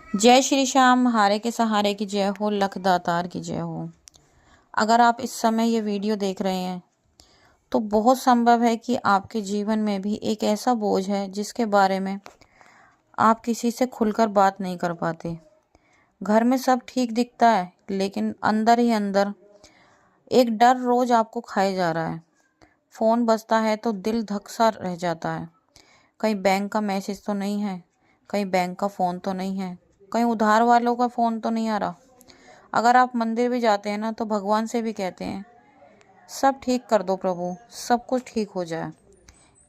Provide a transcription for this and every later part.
जय श्री श्याम, हारे के सहारे की जय हो, लख दातार की जय हो। अगर आप इस समय ये वीडियो देख रहे हैं तो बहुत संभव है कि आपके जीवन में भी एक ऐसा बोझ है जिसके बारे में आप किसी से खुलकर बात नहीं कर पाते। घर में सब ठीक दिखता है लेकिन अंदर ही अंदर एक डर रोज आपको खाए जा रहा है। फोन बजता है तो दिल धक सा रह जाता है। कहीं बैंक का मैसेज तो नहीं है, कहीं बैंक का फोन तो नहीं है, कहीं उधार वालों का फोन तो नहीं आ रहा। अगर आप मंदिर भी जाते हैं ना तो भगवान से भी कहते हैं सब ठीक कर दो प्रभु, सब कुछ ठीक हो जाए।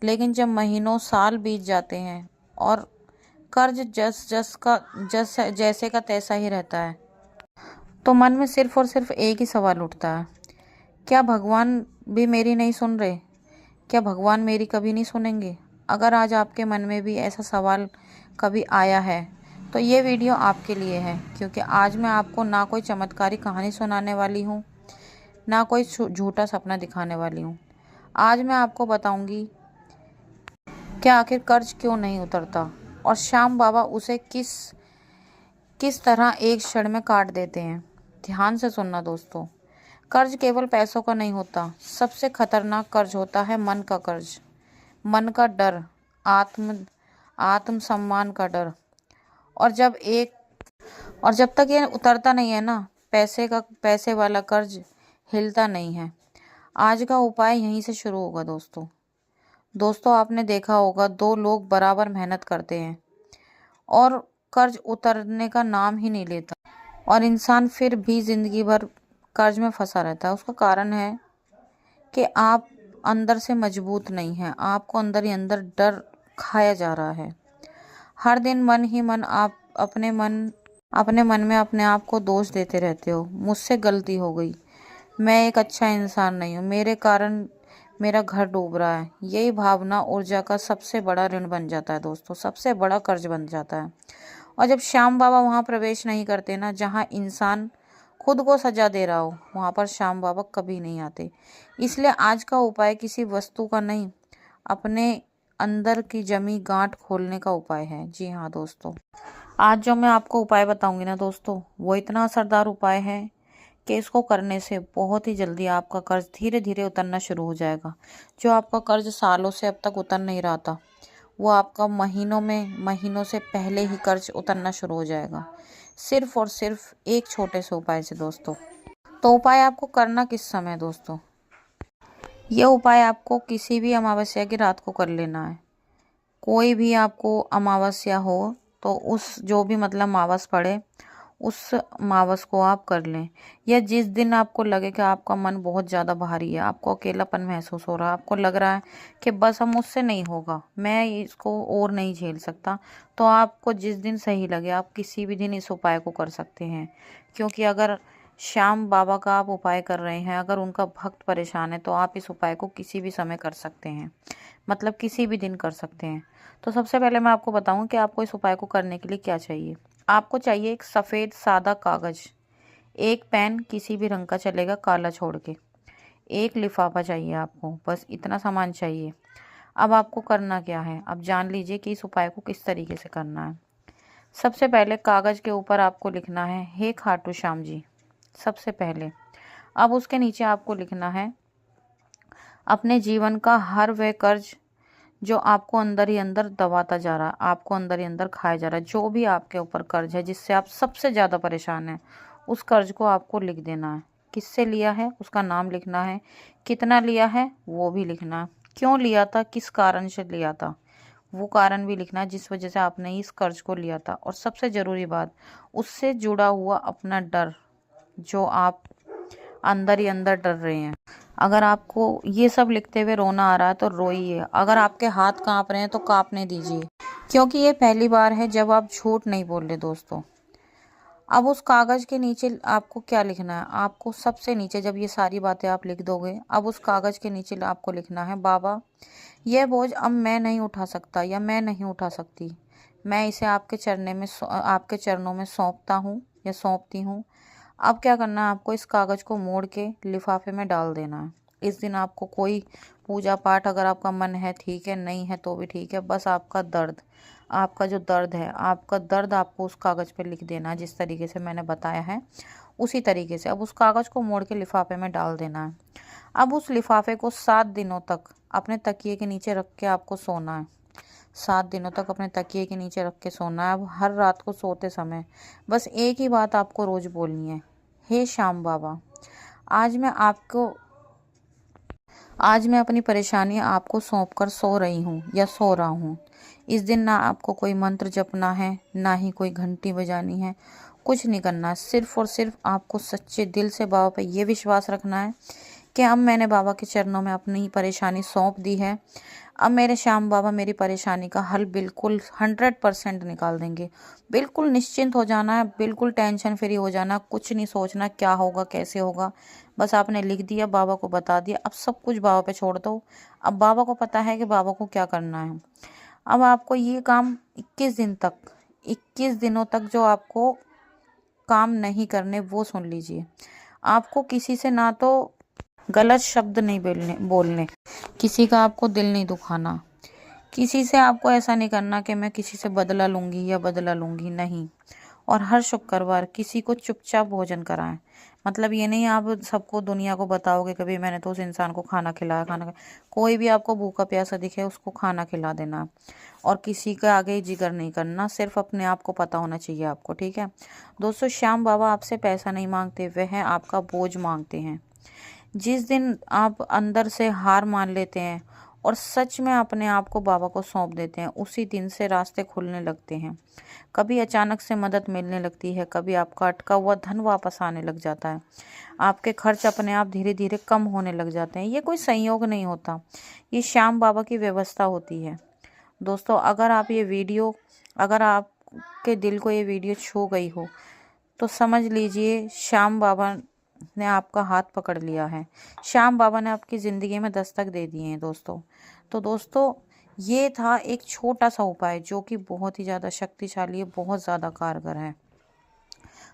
लेकिन जब महीनों साल बीत जाते हैं और कर्ज जैसे का तैसा ही रहता है तो मन में सिर्फ और सिर्फ एक ही सवाल उठता है, क्या भगवान भी मेरी नहीं सुन रहे? क्या भगवान मेरी कभी नहीं सुनेंगे? अगर आज आपके मन में भी ऐसा सवाल कभी आया है तो ये वीडियो आपके लिए है, क्योंकि आज मैं आपको ना कोई चमत्कारी कहानी सुनाने वाली हूँ, ना कोई झूठा सपना दिखाने वाली हूँ। आज मैं आपको बताऊंगी कि आखिर कर्ज क्यों नहीं उतरता और श्याम बाबा उसे किस किस तरह एक क्षण में काट देते हैं। ध्यान से सुनना दोस्तों, कर्ज केवल पैसों का नहीं होता। सबसे खतरनाक कर्ज होता है मन का कर्ज, मन का डर, आत्म सम्मान का डर। और जब तक ये उतरता नहीं है ना, पैसे वाला कर्ज हिलता नहीं है। आज का उपाय यहीं से शुरू होगा दोस्तों। आपने देखा होगा, दो लोग बराबर मेहनत करते हैं और कर्ज उतरने का नाम ही नहीं लेता और इंसान फिर भी जिंदगी भर कर्ज में फंसा रहता है। उसका कारण है कि आप अंदर से मजबूत नहीं हैं। आपको अंदर ही अंदर डर खाया जा रहा है। हर दिन मन ही मन आप अपने मन में अपने आप को दोष देते रहते हो। मुझसे गलती हो गई, मैं एक अच्छा इंसान नहीं हूँ, मेरे कारण मेरा घर डूब रहा है। यही भावना ऊर्जा का सबसे बड़ा ऋण बन जाता है दोस्तों, सबसे बड़ा कर्ज बन जाता है। और जब श्याम बाबा वहाँ प्रवेश नहीं करते ना, जहाँ इंसान खुद को सजा दे रहा हो, वहाँ पर श्याम बाबा कभी नहीं आते। इसलिए आज का उपाय किसी वस्तु का नहीं, अपने अंदर की जमी गांठ खोलने का उपाय है। जी हाँ दोस्तों, आज जो मैं आपको उपाय बताऊंगी ना दोस्तों, वो इतना असरदार उपाय है कि इसको करने से बहुत ही जल्दी आपका कर्ज धीरे धीरे उतरना शुरू हो जाएगा। जो आपका कर्ज सालों से अब तक उतर नहीं रहा था, वो आपका महीनों से पहले ही कर्ज उतरना शुरू हो जाएगा, सिर्फ और सिर्फ एक छोटे से उपाय से दोस्तों। तो उपाय आपको करना किस समय दोस्तों? यह उपाय आपको किसी भी अमावस्या की रात को कर लेना है। कोई भी आपको अमावस्या हो तो उस जो भी मतलब अमावस पड़े, उस अमावस को आप कर लें। या जिस दिन आपको लगे कि आपका मन बहुत ज़्यादा भारी है, आपको अकेलापन महसूस हो रहा है, आपको लग रहा है कि बस अब मुझसे नहीं होगा, मैं इसको और नहीं झेल सकता, तो आपको जिस दिन सही लगे आप किसी भी दिन इस उपाय को कर सकते हैं। क्योंकि अगर श्याम बाबा का आप उपाय कर रहे हैं, अगर उनका भक्त परेशान है, तो आप इस उपाय को किसी भी समय कर सकते हैं, मतलब किसी भी दिन कर सकते हैं। तो सबसे पहले मैं आपको बताऊं कि आपको इस उपाय को करने के लिए क्या चाहिए। आपको चाहिए एक सफ़ेद सादा कागज, एक पेन किसी भी रंग का चलेगा, काला छोड़ के, एक लिफाफा चाहिए आपको, बस इतना सामान चाहिए। अब आपको करना क्या है, अब जान लीजिए कि इस उपाय को किस तरीके से करना है। सबसे पहले कागज के ऊपर आपको लिखना है, हे खाटू श्याम जी, सबसे पहले। अब उसके नीचे आपको लिखना है, अपने जीवन का हर वह कर्ज जो आपको अंदर ही अंदर दबाता जा रहा है, आपको अंदर ही अंदर खाया जा रहा है, जो भी आपके ऊपर कर्ज है जिससे आप सबसे ज़्यादा परेशान हैं, उस कर्ज को आपको लिख देना है। किससे लिया है उसका नाम लिखना है, कितना लिया है वो भी लिखना है, क्यों लिया था, किस कारण से लिया था वो कारण भी लिखना है, जिस वजह से आपने इस कर्ज को लिया था। और सबसे ज़रूरी बात, उससे जुड़ा हुआ अपना डर, जो आप अंदर ही अंदर डर रहे हैं। अगर आपको ये सब लिखते हुए रोना आ रहा है तो रोइए, अगर आपके हाथ कांप रहे हैं तो कांपने दीजिए, क्योंकि ये पहली बार है जब आप झूठ नहीं बोल रहे दोस्तों। अब उस कागज के नीचे आपको क्या लिखना है, आपको सबसे नीचे जब ये सारी बातें आप लिख दोगे, अब उस कागज के नीचे आपको लिखना है, बाबा यह बोझ अब मैं नहीं उठा सकता या मैं नहीं उठा सकती, मैं इसे आपके चरणों में सौंपता हूँ या सौंपती हूँ। अब क्या करना है, आपको इस कागज़ को मोड़ के लिफाफे में डाल देना है। इस दिन आपको कोई पूजा पाठ अगर आपका मन है ठीक है, नहीं है तो भी ठीक है, बस आपका दर्द, आपका जो दर्द है, आपका दर्द आपको उस कागज़ पे लिख देना है, जिस तरीके से मैंने बताया है उसी तरीके से। अब उस कागज़ को मोड़ के लिफाफे में डाल देना है। अब उस लिफाफे को 7 दिनों तक अपने तकिए के नीचे रख के आपको सोना है। 7 दिनों तक अपने तकिए के नीचे रख के सोना है। अब हर रात को सोते समय बस एक ही बात आपको रोज़ बोलनी है, हे श्याम बाबा, आज मैं आपको आज मैं अपनी परेशानी आपको सौंप कर सो रही हूँ या सो रहा हूँ। इस दिन ना आपको कोई मंत्र जपना है, ना ही कोई घंटी बजानी है, कुछ नहीं करना है। सिर्फ और सिर्फ आपको सच्चे दिल से बाबा पे ये विश्वास रखना है कि अब मैंने बाबा के चरणों में अपनी परेशानी सौंप दी है। अब मेरे श्याम बाबा मेरी परेशानी का हल बिल्कुल 100% निकाल देंगे। बिल्कुल निश्चिंत हो जाना है, बिल्कुल टेंशन फ्री हो जाना, कुछ नहीं सोचना क्या होगा कैसे होगा। बस आपने लिख दिया, बाबा को बता दिया, अब सब कुछ बाबा पे छोड़ दो। अब बाबा को पता है कि बाबा को क्या करना है। अब आपको ये काम 21 दिनों तक जो आपको काम नहीं करने वो सुन लीजिए। आपको किसी से ना तो गलत शब्द नहीं बोलने, किसी का आपको दिल नहीं दुखाना, किसी से आपको ऐसा नहीं करना कि मैं किसी से बदला लूंगी या बदला लूंगी, नहीं। और हर शुक्रवार किसी को चुपचाप भोजन कराएं। मतलब ये नहीं आप सबको दुनिया को बताओगे कभी मैंने तो उस इंसान को खाना खिलाया। कोई भी आपको भूखा प्यासा दिखे उसको खाना खिला देना। और किसी के आगे जिक्र नहीं करना, सिर्फ अपने आप को पता होना चाहिए आपको, ठीक है दोस्तों। श्याम बाबा आपसे पैसा नहीं मांगते, वह आपका बोझ मांगते हैं। जिस दिन आप अंदर से हार मान लेते हैं और सच में अपने आप को बाबा को सौंप देते हैं, उसी दिन से रास्ते खुलने लगते हैं। कभी अचानक से मदद मिलने लगती है, कभी आपका अटका हुआ धन वापस आने लग जाता है, आपके खर्च अपने आप धीरे धीरे कम होने लग जाते हैं। ये कोई संयोग नहीं होता, ये श्याम बाबा की व्यवस्था होती है दोस्तों। अगर आपके दिल को ये वीडियो छू गई हो तो समझ लीजिए श्याम बाबा ने आपका हाथ पकड़ लिया है। श्याम बाबा ने आपकी ज़िंदगी में दस्तक दे दिए हैं दोस्तों। तो दोस्तों ये था एक छोटा सा उपाय जो कि बहुत ही ज़्यादा शक्तिशाली है, बहुत ज़्यादा कारगर है।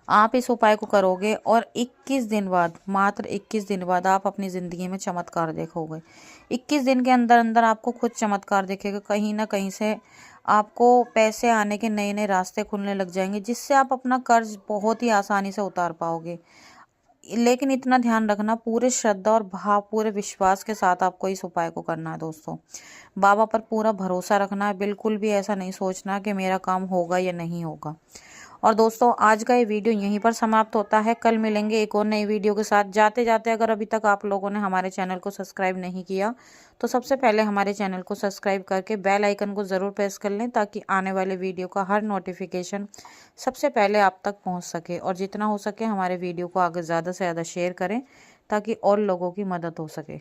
आप इस उपाय को करोगे और 21 दिन बाद, मात्र 21 दिन बाद आप अपनी ज़िंदगी में चमत्कार देखोगे। 21 दिन के अंदर अंदर आपको खुद चमत्कार दिखेगा। कहीं ना कहीं से आपको पैसे आने के नए नए रास्ते खुलने लग जाएंगे, जिससे आप अपना कर्ज बहुत ही आसानी से उतार पाओगे। लेकिन इतना ध्यान रखना, पूरे श्रद्धा और भाव, पूरे विश्वास के साथ आपको इस उपाय को करना है दोस्तों। बाबा पर पूरा भरोसा रखना है, बिल्कुल भी ऐसा नहीं सोचना कि मेरा काम होगा या नहीं होगा। और दोस्तों आज का ये वीडियो यहीं पर समाप्त होता है। कल मिलेंगे एक और नई वीडियो के साथ। जाते जाते अगर अभी तक आप लोगों ने हमारे चैनल को सब्सक्राइब नहीं किया तो सबसे पहले हमारे चैनल को सब्सक्राइब करके बेल आइकन को ज़रूर प्रेस कर लें, ताकि आने वाले वीडियो का हर नोटिफिकेशन सबसे पहले आप तक पहुंच सके। और जितना हो सके हमारे वीडियो को आगे ज़्यादा से ज़्यादा शेयर करें, ताकि और लोगों की मदद हो सके।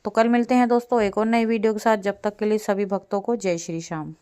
तो कल मिलते हैं दोस्तों एक और नई वीडियो के साथ। जब तक के लिए सभी भक्तों को जय श्री श्याम।